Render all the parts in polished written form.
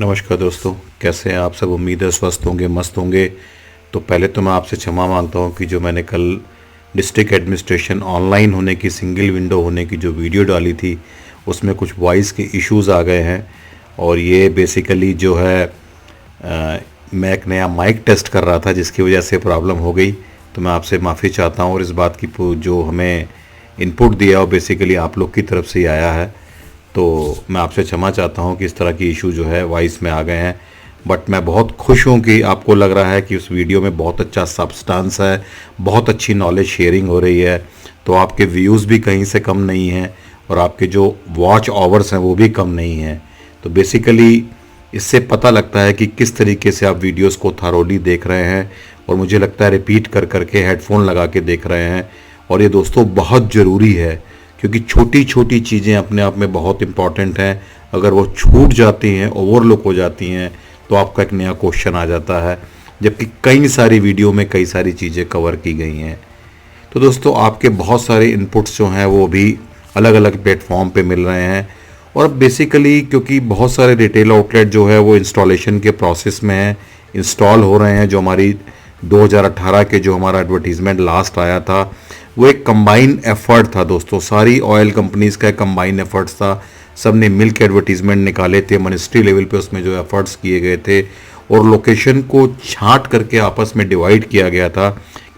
नमस्कार दोस्तों, कैसे हैं आप सब। उम्मीद है स्वस्थ होंगे, मस्त होंगे। तो पहले तो मैं आपसे क्षमा मांगता हूं कि जो मैंने कल डिस्ट्रिक्ट एडमिनिस्ट्रेशन ऑनलाइन होने की, सिंगल विंडो होने की जो वीडियो डाली थी, उसमें कुछ वॉइस के इश्यूज़ आ गए हैं। और ये बेसिकली जो है मैं एक नया माइक टेस्ट कर रहा था, जिसकी वजह से प्रॉब्लम हो गई। तो मैं आपसे माफ़ी चाहता हूँ। और इस बात की जो हमें इनपुट दिया वो बेसिकली आप लोग की तरफ से ही आया है। तो मैं आपसे क्षमा चाहता हूं कि इस तरह की इशू जो है वॉइस में आ गए हैं। बट मैं बहुत खुश हूं कि आपको लग रहा है कि उस वीडियो में बहुत अच्छा सब्सटेंस है, बहुत अच्छी नॉलेज शेयरिंग हो रही है। तो आपके व्यूज़ भी कहीं से कम नहीं हैं और आपके जो वॉच आवर्स हैं वो भी कम नहीं हैं। तो बेसिकली इससे पता लगता है कि किस तरीके से आप वीडियोस को थारोली देख रहे हैं, और मुझे लगता है रिपीट कर करके हेडफोन लगा के देख रहे हैं। और ये दोस्तों बहुत ज़रूरी है, क्योंकि छोटी छोटी चीज़ें अपने आप में बहुत इंपॉर्टेंट हैं। अगर वो छूट जाती हैं, ओवरलुक हो जाती हैं, तो आपका एक नया क्वेश्चन आ जाता है, जबकि कई सारी वीडियो में कई सारी चीज़ें कवर की गई हैं। तो दोस्तों आपके बहुत सारे इनपुट्स जो हैं वो भी अलग अलग प्लेटफॉर्म पे मिल रहे हैं। और बेसिकली क्योंकि बहुत सारे रिटेल आउटलेट जो है वो इंस्टॉलेशन के प्रोसेस में हैं, इंस्टॉल हो रहे हैं। जो हमारी 2018 के जो हमारा एडवर्टीज़मेंट लास्ट आया था, वो एक कंबाइन एफर्ट था दोस्तों। सारी ऑयल कंपनीज़ का एक कंबाइन एफर्ट्स था। सब ने मिल के एडवर्टीज़मेंट निकाले थे, मिनिस्ट्री लेवल पे उसमें जो एफर्ट्स किए गए थे, और लोकेशन को छांट करके आपस में डिवाइड किया गया था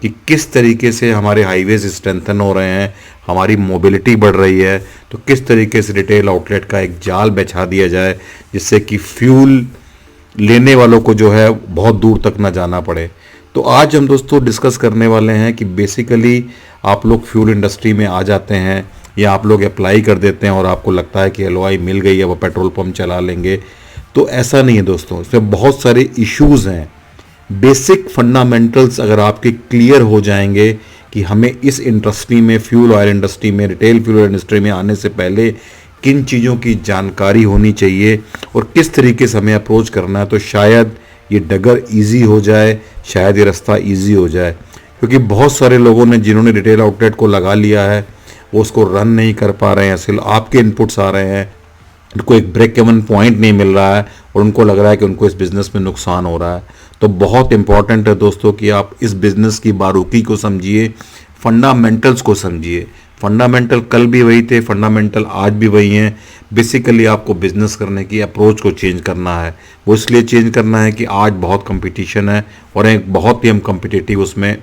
कि किस tariके से हमारे हाईवेज स्ट्रेंथन हो रहे हैं, हमारी मोबिलिटी बढ़ रही है, तो किस तरीके से रिटेल आउटलेट का एक जाल बिछा दिया जाए, जिससे कि फ्यूल लेने वालों को जो है बहुत दूर तक ना जाना पड़े। तो आज हम दोस्तों डिस्कस करने वाले हैं कि बेसिकली आप लोग फ्यूल इंडस्ट्री में आ जाते हैं या आप लोग अप्लाई कर देते हैं और आपको लगता है कि एलओआई मिल गई है, वो पेट्रोल पंप चला लेंगे। तो ऐसा नहीं है दोस्तों, इसमें बहुत सारे इश्यूज़ हैं। बेसिक फंडामेंटल्स अगर आपके क्लियर हो जाएंगे कि हमें इस इंडस्ट्री में, फ्यूल ऑयल इंडस्ट्री में, रिटेल फ्यूल इंडस्ट्री में आने से पहले किन चीज़ों की जानकारी होनी चाहिए और किस तरीके से हमें अप्रोच करना है, तो शायद ये डगर ईजी हो जाए, शायद ये रास्ता ईजी हो जाए। क्योंकि बहुत सारे लोगों ने, जिन्होंने रिटेल आउटलेट को लगा लिया है, वो उसको रन नहीं कर पा रहे हैं। सिर्फ आपके इनपुट्स आ रहे हैं, उनको एक ब्रेक इवन पॉइंट नहीं मिल रहा है और उनको लग रहा है कि उनको इस बिज़नेस में नुकसान हो रहा है। तो बहुत इंपॉर्टेंट है दोस्तों कि आप इस बिज़नेस की बारीकी को समझिए, फंडामेंटल्स को समझिए। फंडामेंटल कल भी वही थे, फंडामेंटल आज भी वही हैं। बेसिकली आपको बिज़नेस करने की अप्रोच को चेंज करना है। वो इसलिए चेंज करना है कि आज बहुत कंपटीशन है, और एक बहुत ही हम कम्पिटिटिव उसमें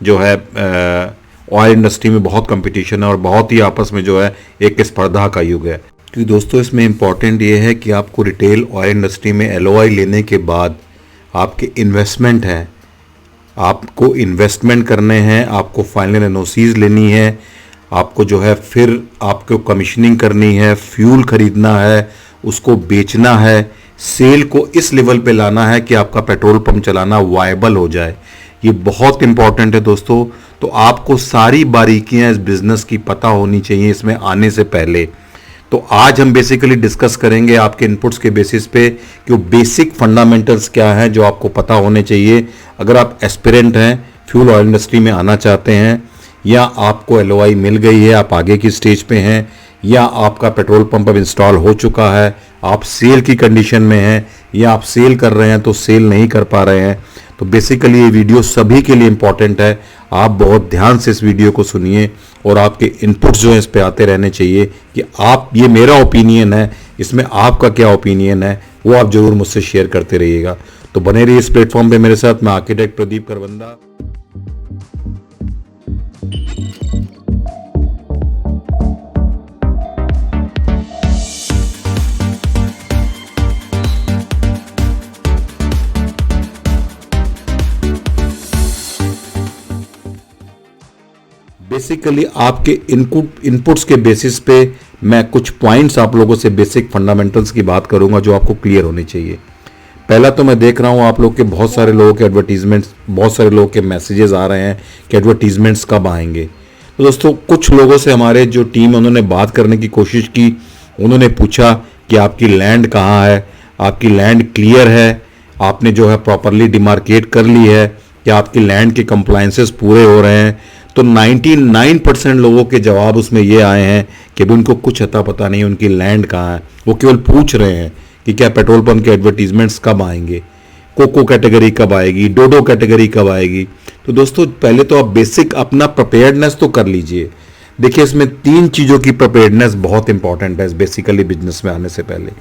जो है ऑयल इंडस्ट्री में बहुत कंपटीशन है, और बहुत ही आपस में जो है एक स्पर्धा का युग है। क्योंकि दोस्तों इसमें इम्पॉर्टेंट ये है कि आपको रिटेल ऑयल इंडस्ट्री में एलओआई लेने के बाद आपके इन्वेस्टमेंट है, आपको इन्वेस्टमेंट करने हैं, आपको फाइनल एनओसीज लेनी है, आपको जो है फिर आपको कमीशनिंग करनी है, फ्यूल खरीदना है, उसको बेचना है, सेल को इस लेवल पे लाना है कि आपका पेट्रोल पंप चलाना वायबल हो जाए। ये बहुत इंपॉर्टेंट है दोस्तों। तो आपको सारी बारीकियां इस बिज़नेस की पता होनी चाहिए इसमें आने से पहले। तो आज हम बेसिकली डिस्कस करेंगे आपके इनपुट्स के बेसिस पे कि वो बेसिक फंडामेंटल्स क्या हैं जो आपको पता होने चाहिए। अगर आप एस्पिरेंट हैं, फ्यूल ऑयल इंडस्ट्री में आना चाहते हैं, या आपको एलओआई मिल गई है, आप आगे की स्टेज पे हैं, या आपका पेट्रोल पंप अब इंस्टॉल हो चुका है, आप सेल की कंडीशन में हैं, या आप सेल कर रहे हैं तो सेल नहीं कर पा रहे हैं, तो बेसिकली ये वीडियो सभी के लिए इंपॉर्टेंट है। आप बहुत ध्यान से इस वीडियो को सुनिए और आपके इनपुट्स जो हैं इस पे आते रहने चाहिए कि आप, ये मेरा ओपिनियन है, इसमें आपका क्या ओपिनियन है, वो आप जरूर मुझसे शेयर करते रहिएगा। तो बने रहिए इस प्लेटफॉर्म पे मेरे साथ। मैं आर्किटेक्ट प्रदीप करवंदा। बेसिकली आपके इनपुट्स के बेसिस पे मैं कुछ पॉइंट्स आप लोगों से बेसिक फंडामेंटल्स की बात करूंगा जो आपको क्लियर होनी चाहिए। पहला तो मैं देख रहा हूं आप लोग के बहुत सारे लोगों के एडवर्टीजमेंट्स, बहुत सारे लोगों के मैसेजेस आ रहे हैं कि एडवर्टीजमेंट्स कब आएंगे। तो दोस्तों कुछ लोगों से हमारे जो टीम, उन्होंने बात करने की कोशिश की। उन्होंने पूछा कि आपकी लैंड कहाँ है, आपकी लैंड क्लियर है, आपने जो है प्रॉपरली डिमार्केट कर ली है, क्या आपकी लैंड के कंप्लायंसेस पूरे हो रहे हैं। तो 99% लोगों के जवाब उसमें ये आए हैं कि अभी उनको कुछ अता पता नहीं उनकी लैंड कहाँ है। वो केवल पूछ रहे हैं कि क्या पेट्रोल पंप के एडवर्टीजमेंट्स कब आएंगे, कोको कैटेगरी कब आएगी, डोडो कैटेगरी कब आएगी। तो दोस्तों पहले तो आप बेसिक अपना प्रिपेयर्डनेस तो कर लीजिए। देखिए इसमें 3 चीज़ों की प्रिपेयर्डनेस बहुत इंपॉर्टेंट है बेसिकली बिजनेस में आने से पहले।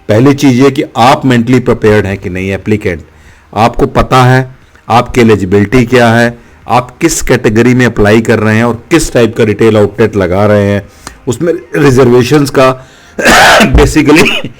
पहली चीज़ ये कि आप मेंटली प्रिपेयर्ड हैं कि नहीं, एप्लीकेंट आपको पता है आपकी एलिजिबिलिटी क्या है, आप किस कैटेगरी में अप्लाई कर रहे हैं और किस टाइप का रिटेल आउटलेट लगा रहे हैं, उसमें रिजर्वेशंस का बेसिकली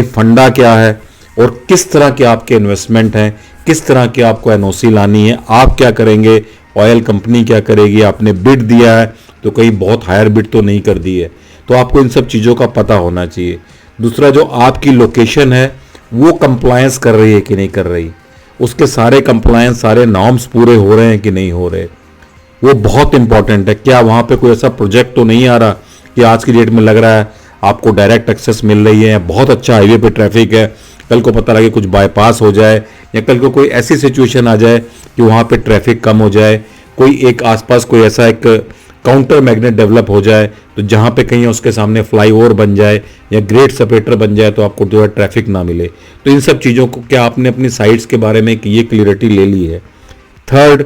फंडा क्या है और किस तरह के आपके इन्वेस्टमेंट हैं, किस तरह की आपको एनओसी लानी है, आप क्या करेंगे, ऑयल कंपनी क्या करेगी, आपने बिड दिया है तो कहीं बहुत हायर बिड तो नहीं कर दी है, तो आपको इन सब चीज़ों का पता होना चाहिए। दूसरा जो आपकी लोकेशन है वो कंप्लायंस कर रही है कि नहीं कर रही, उसके सारे कंप्लायंस सारे नॉर्म्स पूरे हो रहे हैं कि नहीं हो रहे, वो बहुत इंपॉर्टेंट है। क्या वहाँ पे कोई ऐसा प्रोजेक्ट तो नहीं आ रहा कि आज की डेट में लग रहा है आपको डायरेक्ट एक्सेस मिल रही है, बहुत अच्छा हाईवे पे ट्रैफिक है, कल को पता लगे कुछ बाईपास हो जाए या कल को कोई ऐसी सिचुएशन आ जाए कि वहाँ पे ट्रैफिक कम हो जाए, कोई एक आसपास कोई ऐसा एक काउंटर मैग्नेट डेवलप हो जाए तो जहाँ पे कहीं उसके सामने फ्लाईओवर बन जाए या ग्रेट सेपरेटर बन जाए तो आपको जो है ट्रैफिक ना मिले। तो इन सब चीज़ों को क्या आपने अपनी साइट्स के बारे में ये क्लियरिटी ले ली है। थर्ड,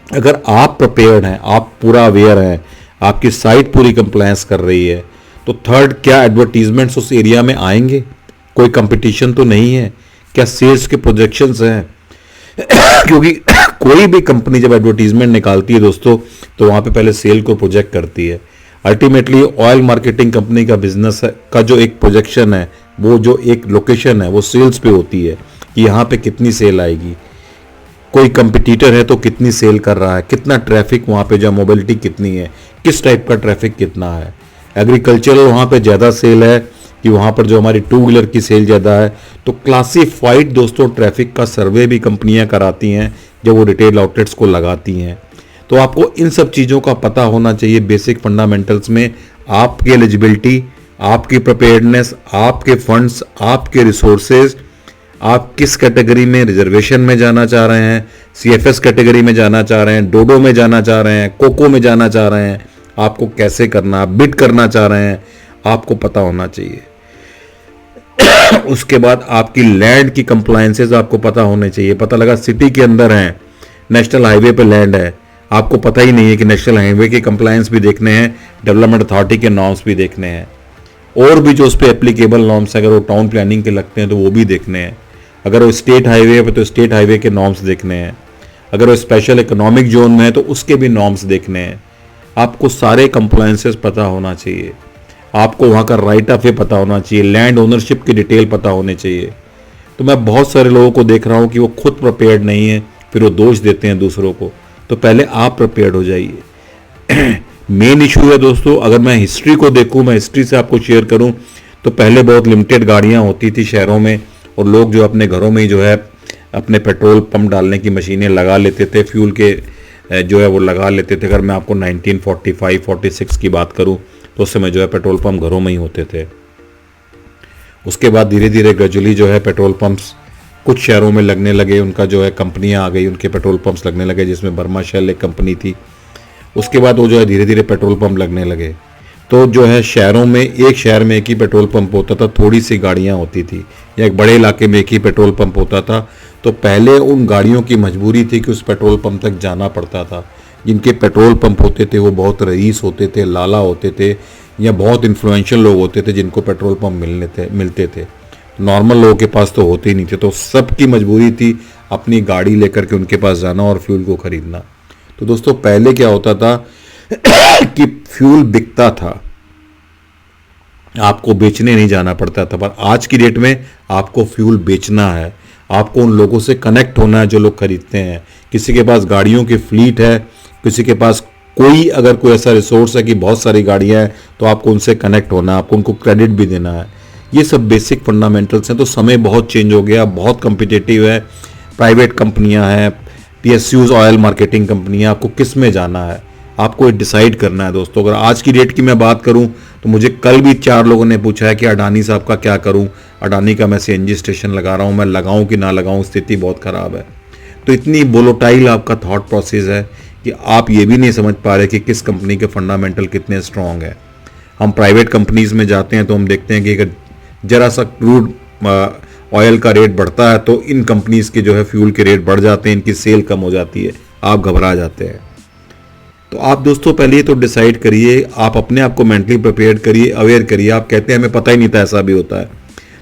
अगर आप प्रिपेयर्ड हैं, आप पूरा अवेयर हैं, आपकी साइट पूरी कंप्लायंस कर रही है, तो थर्ड, क्या एडवर्टीजमेंट्स उस एरिया में आएंगे, कोई कंपटीशन तो नहीं है, क्या सेल्स के प्रोजेक्शंस हैं क्योंकि कोई भी कंपनी जब एडवर्टीजमेंट निकालती है दोस्तों तो वहाँ पे पहले सेल को प्रोजेक्ट करती है। अल्टीमेटली ऑयल मार्केटिंग कंपनी का बिजनेस का जो एक प्रोजेक्शन है, वो जो एक लोकेशन है वो सेल्स पे होती है कि यहाँ पे कितनी सेल आएगी, कोई कंपटीटर है तो कितनी सेल कर रहा है, कितना ट्रैफिक वहाँ पे, जो मोबिलिटी कितनी है, किस टाइप का ट्रैफिक कितना है, एग्रीकल्चरल वहाँ पे ज़्यादा सेल है कि वहाँ पर जो हमारी 2 व्हीलर की सेल ज़्यादा है। तो क्लासिफाइड दोस्तों ट्रैफिक का सर्वे भी कंपनियाँ कराती हैं जब वो रिटेल आउटलेट्स को लगाती हैं। तो आपको इन सब चीज़ों का पता होना चाहिए बेसिक फंडामेंटल्स में, आपकी एलिजिबिलिटी, आपकी प्रिपेयर्डनेस, आपके फंड्स, आपके रिसोर्सेज, आप किस कैटेगरी में रिजर्वेशन में जाना चाह रहे हैं, सीएफएस कैटेगरी में जाना चाह रहे हैं, डोडो में जाना चाह रहे हैं, कोको में जाना चाह रहे हैं, आपको कैसे करना, बिड करना चाह रहे हैं, आपको पता होना चाहिए। उसके बाद आपकी लैंड की कंप्लायंसेस आपको पता होने चाहिए। पता लगा सिटी के अंदर हैं, नेशनल हाईवे पे लैंड है, आपको पता ही नहीं है कि नेशनल हाईवे के कंप्लायंस भी देखने हैं, डेवलपमेंट अथॉरिटी के नॉर्म्स भी देखने हैं, और भी जो उस पर एप्लीकेबल नॉर्म्स अगर वो टाउन प्लानिंग के लगते हैं तो वो भी देखने हैं, अगर वो स्टेट हाईवे पे तो स्टेट हाईवे के नॉर्म्स देखने हैं, अगर वो स्पेशल इकोनॉमिक जोन में है तो उसके भी नॉर्म्स देखने हैं। आपको सारे कंप्लायंसेस पता होना चाहिए, आपको वहाँ का राइट ऑफ वे पता होना चाहिए, लैंड ओनरशिप की डिटेल पता होने चाहिए। तो मैं बहुत सारे लोगों को देख रहा हूँ कि वो खुद प्रिपेयर्ड नहीं है, फिर वो दोष देते हैं दूसरों को। तो पहले आप प्रिपेयर्ड हो जाइए। मेन इशू है दोस्तों, अगर मैं हिस्ट्री को देखूँ, मैं हिस्ट्री से आपको शेयर करूँ तो पहले बहुत लिमिटेड गाड़ियाँ होती थी शहरों में और लोग जो अपने घरों में ही जो है अपने पेट्रोल पंप डालने की मशीनें लगा लेते थे, फ्यूल के जो है वो लगा लेते थे। अगर मैं आपको 1945-46 की बात करूं तो उस समय जो है पेट्रोल पंप घरों में ही होते थे। उसके बाद धीरे धीरे ग्रेजुअली जो है पेट्रोल पंप्स कुछ शहरों में लगने लगे, उनका जो है कंपनियां आ गई, उनके पेट्रोल पंप्स लगने लगे, जिसमें बर्मा शेल एक कंपनी थी। उसके बाद वो जो है धीरे धीरे पेट्रोल पंप लगने लगे। तो जो है शहरों में, एक शहर में एक ही पेट्रोल पंप होता था, थोड़ी सी गाड़ियाँ होती थी, या एक बड़े इलाके में एक ही पेट्रोल पंप होता था। तो पहले उन गाड़ियों की मजबूरी थी कि उस पेट्रोल पंप तक जाना पड़ता था। जिनके पेट्रोल पंप होते थे वो बहुत रईस होते थे, लाला होते थे, या बहुत इन्फ्लुएंशियल लोग होते थे जिनको पेट्रोल पंप मिलते थे। नॉर्मल लोगों के पास तो होते ही नहीं थे। तो सबकी मजबूरी थी अपनी गाड़ी लेकर के उनके पास जाना और फ्यूल को खरीदना। तो दोस्तों पहले क्या होता था कि फ्यूल बिकता था, आपको बेचने नहीं जाना पड़ता था। पर आज की डेट में आपको फ्यूल बेचना है, आपको उन लोगों से कनेक्ट होना है जो लोग खरीदते हैं। किसी के पास गाड़ियों की फ्लीट है, किसी के पास अगर कोई ऐसा रिसोर्स है कि बहुत सारी गाड़ियां हैं, तो आपको उनसे कनेक्ट होना है, आपको उनको क्रेडिट भी देना है। ये सब बेसिक फंडामेंटल्स हैं। तो समय बहुत चेंज हो गया, बहुत कम्पिटिटिव है, प्राइवेट कंपनियां हैं, PSUs ऑयल मार्केटिंग कंपनियां, आपको किस में जाना है, आपको डिसाइड करना है दोस्तों। अगर आज की डेट की मैं बात करूं तो मुझे कल भी 4 लोगों ने पूछा है कि अडानी साहब का क्या करूं, अडानी का मैं CNG स्टेशन लगा रहा हूं, मैं लगाऊं कि ना लगाऊं, स्थिति बहुत ख़राब है। तो इतनी वोलेटाइल आपका थॉट प्रोसेस है कि आप ये भी नहीं समझ पा रहे कि किस कंपनी के फंडामेंटल कितने स्ट्रॉन्ग है। हम प्राइवेट कंपनीज में जाते हैं तो हम देखते हैं कि अगर जरा सा क्रूड ऑयल का रेट बढ़ता है तो इन कंपनीज के जो है फ्यूल के रेट बढ़ जाते हैं, इनकी सेल कम हो जाती है, आप घबरा जाते हैं। तो आप दोस्तों पहले तो डिसाइड करिए, आप अपने आप को मेंटली प्रिपेयर करिए, अवेयर करिए। आप कहते हैं हमें पता ही नहीं था ऐसा भी होता है,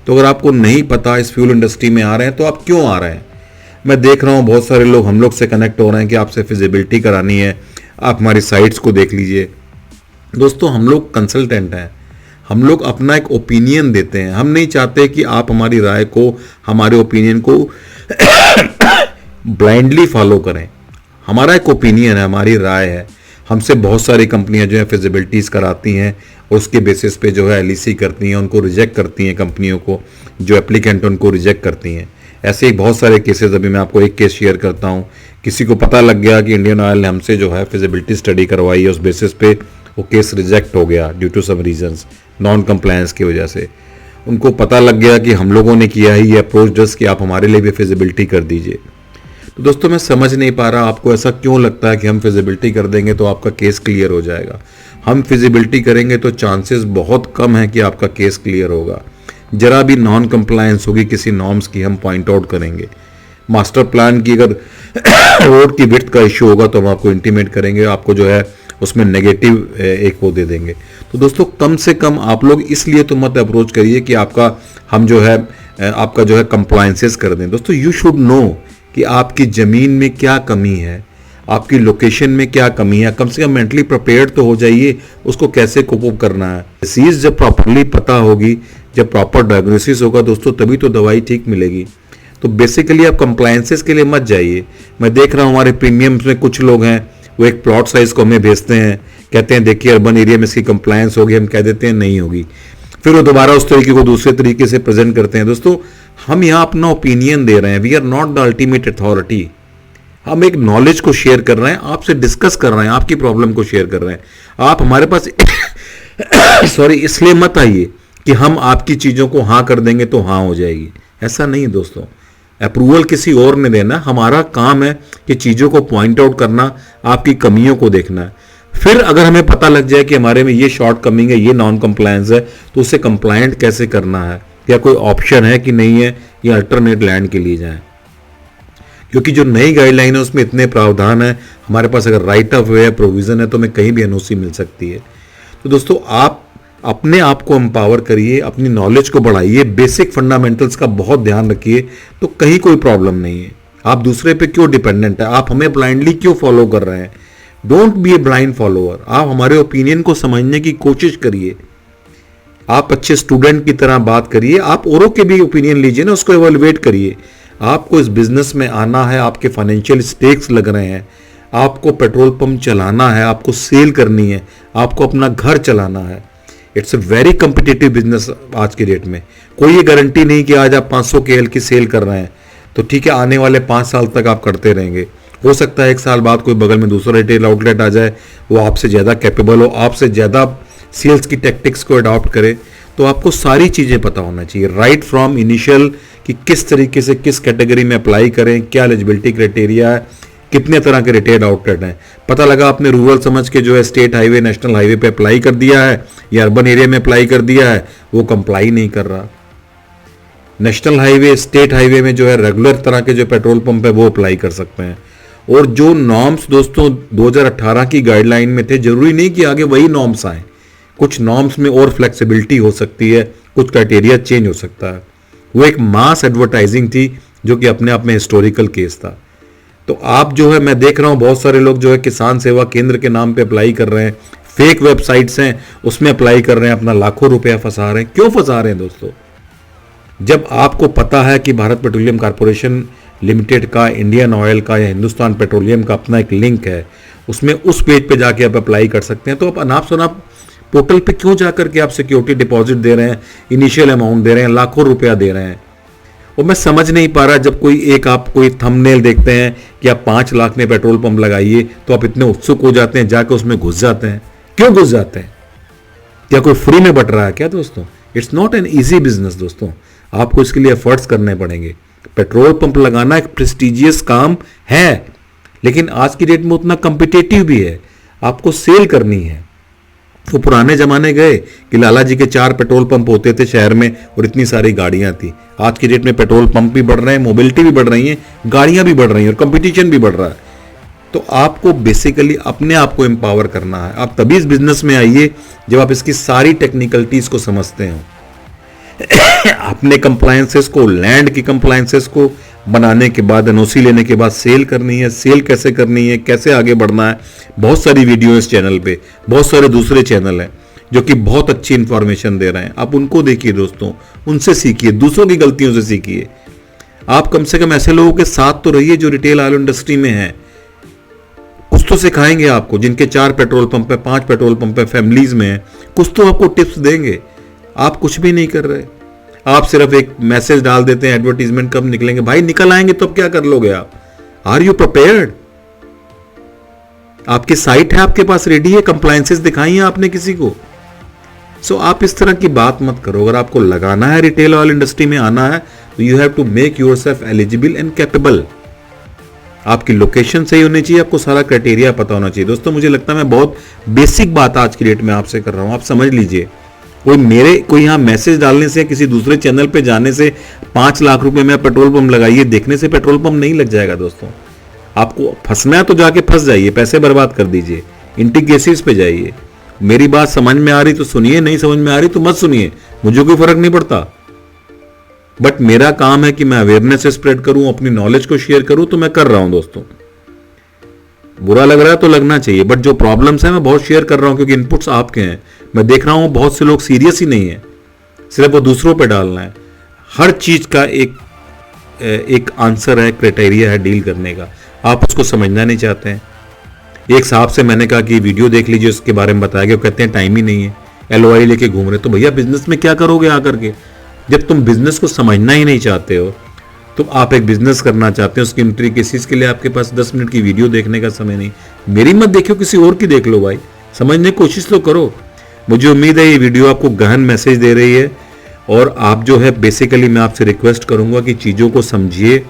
तो अगर आपको नहीं पता इस फ्यूल इंडस्ट्री में आ रहे हैं तो आप क्यों आ रहे हैं? मैं देख रहा हूँ बहुत सारे लोग हम लोग से कनेक्ट हो रहे हैं कि आपसे फिजिबिलिटी करानी है, आप हमारी साइट्स को देख लीजिए। दोस्तों हम लोग कंसल्टेंट हैं, हम लोग अपना एक ओपिनियन देते हैं। हम नहीं चाहते कि आप हमारी राय को, हमारे ओपिनियन को ब्लाइंडली फॉलो करें। हमारा एक ओपिनियन है, हमारी राय है। हमसे बहुत सारी कंपनियां जो है फिजिबिलिटीज़ कराती हैं और उसके बेसिस पे जो है एलईसी करती हैं, उनको रिजेक्ट करती हैं, कंपनियों को जो एप्लीकेंट उनको रिजेक्ट करती हैं। ऐसे ही बहुत सारे केसेस, अभी मैं आपको एक केस शेयर करता हूँ। किसी को पता लग गया कि इंडियन ऑयल ने हमसे जो है फिजिबिलिटी स्टडी करवाई है, उस बेसिस पे वो केस रिजेक्ट हो गया due to some reasons, non compliance की वजह से। उनको पता लग गया कि हम लोगों ने किया है, ये अप्रोच जस्ट कि आप हमारे लिए भी फिजिबिलिटी कर दीजिए। तो दोस्तों मैं समझ नहीं पा रहा आपको ऐसा क्यों लगता है कि हम फिजिबिलिटी कर देंगे तो आपका केस क्लियर हो जाएगा। हम फिजिबिलिटी करेंगे तो चांसेस बहुत कम है कि आपका केस क्लियर होगा। जरा भी नॉन कंप्लायंस होगी किसी नॉर्म्स की, हम पॉइंट आउट करेंगे। मास्टर प्लान की अगर रोड की विड्थ का इश्यू होगा तो हम आपको इंटीमेट करेंगे, आपको जो है उसमें नेगेटिव एक वो दे देंगे। तो दोस्तों कम से कम आप लोग इसलिए तो मत अप्रोच करिए कि आपका हम जो है आपका जो है कंप्लायंसेस कर दें। दोस्तों यू शुड नो कि आपकी ज़मीन में क्या कमी है, आपकी लोकेशन में क्या कमी है। कम से कम मेंटली प्रिपेयर्ड तो हो जाइए, उसको कैसे कोप अप करना है। डिसीज जब प्रॉपरली पता होगी, जब प्रॉपर डायग्नोसिस होगा दोस्तों, तभी तो दवाई ठीक मिलेगी। तो बेसिकली आप कंप्लायंसेस के लिए मत जाइए। मैं देख रहा हूँ हमारे प्रीमियम्स में कुछ लोग हैं, वो एक प्लॉट साइज को हमें भेजते हैं, कहते हैं देखिए अर्बन एरिया में इसकी कंप्लायंस होगी, हम कह देते हैं नहीं होगी। फिर वो दोबारा उस तरीके को दूसरे तरीके से प्रेजेंट करते हैं। दोस्तों हम यहाँ अपना ओपिनियन दे रहे हैं, we are not the ultimate authority. हम एक नॉलेज को शेयर कर रहे हैं, आपसे डिस्कस कर रहे हैं, आपकी प्रॉब्लम को शेयर कर रहे हैं। आप हमारे पास सॉरी इसलिए मत आइए कि हम आपकी चीज़ों को हाँ कर देंगे तो हाँ हो जाएगी, ऐसा नहीं दोस्तों। अप्रूवल किसी और ने देना, हमारा काम है कि चीज़ों को पॉइंट आउट करना, आपकी कमियों को देखना है। फिर अगर हमें पता लग जाए कि हमारे में ये शॉर्ट कमिंग है, ये नॉन कंप्लायंस है, तो उसे कंप्लायंट कैसे करना है, या कोई ऑप्शन है कि नहीं है, या अल्टरनेट लैंड के लिए जाएं। क्योंकि जो नई गाइडलाइन है उसमें इतने प्रावधान है, हमारे पास अगर राइट ऑफ वे प्रोविजन है तो हमें कहीं भी एनओसी मिल सकती है। तो दोस्तों आप अपने आप को एम्पावर करिए, अपनी नॉलेज को बढ़ाइए, बेसिक फंडामेंटल्स का बहुत ध्यान रखिए, तो कहीं कोई प्रॉब्लम नहीं है। आप दूसरे पे क्यों डिपेंडेंट है, आप हमें ब्लाइंडली क्यों फॉलो कर रहे हैं? Don't be a blind follower. आप हमारे ओपिनियन को समझने की कोशिश करिए, आप अच्छे स्टूडेंट की तरह बात करिए, आप औरों के भी ओपिनियन लीजिए ना, उसको एवेलुएट करिए। आपको इस बिजनेस में आना है, आपके फाइनेंशियल स्टेक्स लग रहे हैं, आपको पेट्रोल पंप चलाना है, आपको सेल करनी है, आपको अपना घर चलाना है। It's a very competitive business आज की डेट में। कोई ये गारंटी नहीं कि आज आप 500 KL की सेल कर रहे हैं तो ठीक है आने वाले 5 साल तक आप करते रहेंगे। हो सकता है 1 साल बाद कोई बगल में दूसरा रिटेल आउटलेट आ जाए, वो आपसे ज़्यादा कैपेबल हो, आपसे ज़्यादा सेल्स की टेक्टिक्स को अडॉप्ट करे। तो आपको सारी चीज़ें पता होना चाहिए राइट फ्रॉम इनिशियल कि किस तरीके से किस कैटेगरी में अप्लाई करें, क्या एलिजिबिलिटी क्राइटेरिया है, कितने तरह के रिटेल आउटलेट हैं। पता लगा आपने रूरल समझ के जो है स्टेट हाईवे, नेशनल हाईवे पे अप्लाई कर दिया है या अर्बन एरिया में अप्लाई कर दिया है, वो कंप्लाई नहीं कर रहा। नेशनल हाईवे, स्टेट हाईवे में जो है रेगुलर तरह के जो पेट्रोल पंप है वो अप्लाई कर सकते हैं। और जो नॉर्म्स दोस्तों 2018 की गाइडलाइन में थे, जरूरी नहीं कि आगे वही नॉर्म्स आए, कुछ नॉर्म्स में और फ्लेक्सिबिलिटी हो सकती है, कुछ क्राइटेरिया चेंज हो सकता है। वो एक मास एडवर्टाइजिंग थी जो कि अपने आप में हिस्टोरिकल केस था। तो आप जो है, मैं देख रहा हूं बहुत सारे लोग जो है किसान सेवा केंद्र के नाम पे अप्लाई कर रहे हैं, फेक वेबसाइट्स हैं उसमें अप्लाई कर रहे हैं, अपना लाखों रुपया फंसा रहे हैं। क्यों फंसा रहे हैं दोस्तों? जब आपको पता है कि भारत पेट्रोलियम कॉर्पोरेशन लिमिटेड का, इंडियन ऑयल का या हिंदुस्तान पेट्रोलियम का अपना एक लिंक है, उसमें उस पेज पे जाके आप अप्लाई कर सकते हैं। तो आप अनाप शनाप पोर्टल पे क्यों जाकर के आप सिक्योरिटी डिपॉजिट दे रहे हैं, इनिशियल अमाउंट दे रहे हैं, लाखों रुपया दे रहे हैं? और मैं समझ नहीं पा रहा, जब आप कोई थंबनेल देखते हैं कि आप 5 लाख में पेट्रोल पंप लगाइए तो आप इतने उत्सुक हो जाते हैं, जाकर उसमें घुस जाते हैं। क्यों घुस जाते हैं? क्या कोई फ्री में बट रहा है क्या दोस्तों? It's not an easy business दोस्तों, आपको इसके लिए एफर्ट्स करने पड़ेंगे। पेट्रोल पंप लगाना एक प्रेस्टिजियस काम है, लेकिन आज की डेट में उतना कम्पिटेटिव भी है। आपको सेल करनी है, वो पुराने जमाने गए कि लाला जी के 4 पेट्रोल पंप होते थे शहर में और इतनी सारी गाड़ियां थी। आज की डेट में पेट्रोल पंप भी बढ़ रहे हैं, मोबिलिटी भी बढ़ रही है, गाड़ियां भी बढ़ रही हैं और कंपटीशन भी बढ़ रहा है। तो आपको बेसिकली अपने आप को एम्पावर करना है। आप तभी इस बिजनेस में आइए जब आप इसकी सारी टेक्निकलिटीज को समझते हो। अपने कंप्लायंसेस को, लैंड की कंप्लायंसेस को बनाने के बाद, एनओसी लेने के बाद सेल करनी है, सेल कैसे करनी है, कैसे आगे बढ़ना है। बहुत सारी वीडियो इस चैनल पे, बहुत सारे दूसरे चैनल हैं जो कि बहुत अच्छी इंफॉर्मेशन दे रहे हैं। आप उनको देखिए दोस्तों, उनसे सीखिए, दूसरों की गलतियों से सीखिए। आप कम से कम ऐसे लोगों के साथ तो रहिए जो रिटेल ऑयल इंडस्ट्री में हैं। कुछ तो सिखाएंगे आपको, जिनके 4 पेट्रोल पंप है, 5 पेट्रोल पंप है, फैमिलीज में है, कुछ तो आपको टिप्स देंगे। आप कुछ भी नहीं कर रहे, आप सिर्फ एक मैसेज डाल देते हैं, एडवर्टीजमेंट कब निकलेंगे। भाई निकल आएंगे तो अब क्या कर लोगे आप? Are you prepared? आपकी साइट है आपके पास, रेडी है, कंप्लायंसेस दिखाई है आपने किसी को? सो आप इस तरह की बात मत करो। अगर आपको लगाना है रिटेल ऑयल इंडस्ट्री में आना है तो you have to make yourself eligible and capable. आपकी लोकेशन सही होनी चाहिए, आपको सारा क्राइटेरिया पता होना चाहिए। दोस्तों मुझे लगता है मैं बहुत बेसिक बात आज की डेट में आपसे कर रहा हूं, आप समझ लीजिए। कोई यहाँ मैसेज डालने से, किसी दूसरे चैनल पे जाने से 5 लाख रुपए में पेट्रोल पंप लगाइए देखने से पेट्रोल पंप नहीं लग जाएगा दोस्तों। आपको फंसना है तो जाके फंस जाइए, पैसे बर्बाद कर दीजिए, इंटीग्रेसिस पे जाइए। मेरी बात समझ में आ रही तो सुनिए, नहीं समझ में आ रही तो मत सुनिए, मुझे कोई फर्क नहीं पड़ता। बट मेरा काम है कि मैं अवेयरनेस स्प्रेड करूं, अपनी नॉलेज को शेयर करूं, तो मैं कर रहा हूं दोस्तों। बुरा लग रहा है तो लगना चाहिए, बट जो प्रॉब्लम्स हैं मैं बहुत शेयर कर रहा हूं क्योंकि इनपुट्स आपके हैं। मैं देख रहा हूं बहुत से लोग सीरियस ही नहीं है, सिर्फ वो दूसरों पे डालना है। हर चीज का एक आंसर है, क्राइटेरिया है डील करने का, आप उसको समझना नहीं चाहते हैं। एक साहब से मैंने कहा कि वीडियो देख लीजिए, उसके बारे में बताया गया, वो कहते हैं टाइम ही नहीं है, LOI लेके घूम रहे। तो भैया बिजनेस में क्या करोगे आकर के? जब तुम बिजनेस को समझना ही नहीं चाहते हो, तो आप एक बिजनेस करना चाहते हो, उसकी इंट्रिकेसीज के लिए आपके पास 10 मिनट की वीडियो देखने का समय नहीं। मेरी मत देखो, किसी और की देख लो भाई, समझने की कोशिश तो करो। मुझे उम्मीद है ये वीडियो आपको गहन मैसेज दे रही है और आप जो है बेसिकली मैं आपसे रिक्वेस्ट करूंगा कि चीज़ों को समझिए।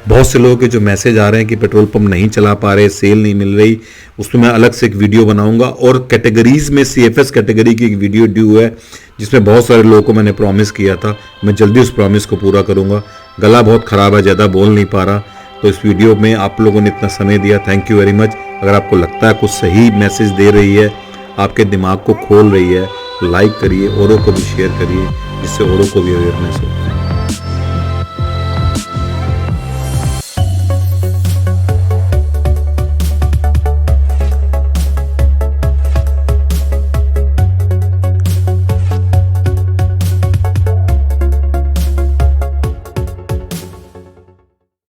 बहुत से लोगों के जो मैसेज आ रहे हैं कि पेट्रोल पंप नहीं चला पा रहे, सेल नहीं मिल रही, उसमें मैं अलग से एक वीडियो बनाऊंगा। और कैटेगरीज में CFS कैटेगरी की एक वीडियो ड्यू है जिसमें बहुत सारे लोगों को मैंने प्रॉमिस किया था, मैं जल्दी उस प्रॉमिस को पूरा करूंगा। गला बहुत खराब है, ज़्यादा बोल नहीं पा रहा, तो इस वीडियो में आप लोगों ने इतना समय दिया, थैंक यू वेरी मच। अगर आपको लगता है कुछ सही मैसेज दे रही है, आपके दिमाग को खोल रही है, लाइक करिए, औरों को भी शेयर करिए, जिससे औरों को भी अवेयरनेस हो।